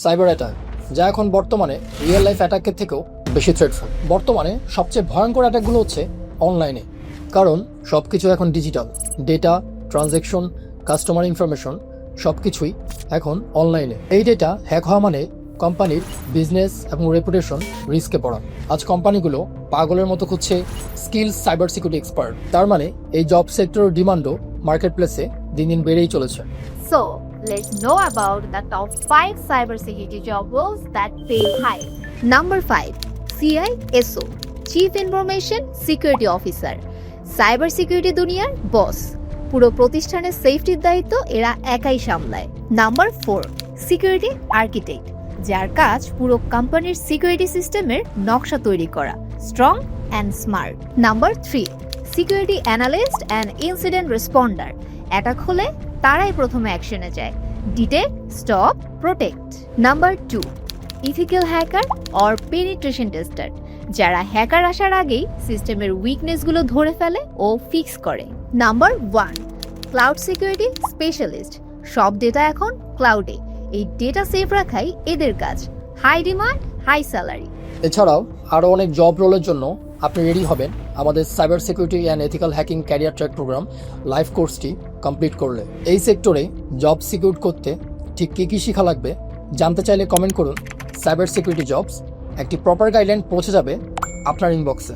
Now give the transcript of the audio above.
Cyber attack, যা এখন বর্তমানে রিয়েল লাইফ অ্যাটাকের থেকেও বেশি থ্রেটফুল। বর্তমানে সবচেয়ে ভয়ঙ্কর অ্যাটাকগুলো হচ্ছে অনলাইনে, কারণ সব কিছু এখন digital. Data, transaction, customer information সব কিছুই এখন অনলাইনে। এই ডেটা হ্যাক হওয়া মানে কোম্পানির বিজনেস এবং রেপুটেশন রিস্কে পড়া। আজ কোম্পানিগুলো পাগলের মতো খুঁজছে স্কিল সাইবার সিকিউরিটি এক্সপার্ট। তার মানে এই জব সেক্টরের ডিমান্ডও মার্কেট প্লেসে দিন দিন বেড়েই চলেছে। So, let's know about the top 5 cybersecurity job roles that pay high. Number 5, CISO, Chief Information Security Officer. Cyber security দুনিয়ার বস। পুরো প্রতিষ্ঠানের সেফটির দায়িত্ব এরা একাই সামলায়। নাম্বার 4, সিকিউরিটি আর্কিটেক্ট, যার কাজ পুরো কোম্পানির সিকিউরিটি সিস্টেমের নকশা তৈরি করা, strong and smart. Number 3, security analyst and incident responder. Attack হলে তারাই প্রথমে অ্যাকশনে যায়, detect, stop, protect. Number 2, ethical hacker or penetration tester, যারা হ্যাকার আসার আগেই সিস্টেমের উইকনেসগুলো ধরে ফেলে ও ফিক্স করে। নাম্বার 1, ক্লাউড সিকিউরিটি স্পেশালিস্ট, সব ডেটা এখন ক্লাউডে, এই ডেটা সেফ রাখাই এদের কাজ। High demand, high salary. এছাড়াও আরও অনেক জব রোলের জন্য আপনি রেডি হবেন আমাদের cyber security and ethical hacking career track program live কোর্সটি কমপ্লিট করলে। এই সেক্টরে জব সিকিউর করতে ঠিক কী কী শেখা লাগবে জানতে চাইলে কমেন্ট করুন। সাইবার সিকিউরিটি জবস একটি প্রপার গাইডলাইন পৌঁছে যাবে আপনার ইনবক্সে।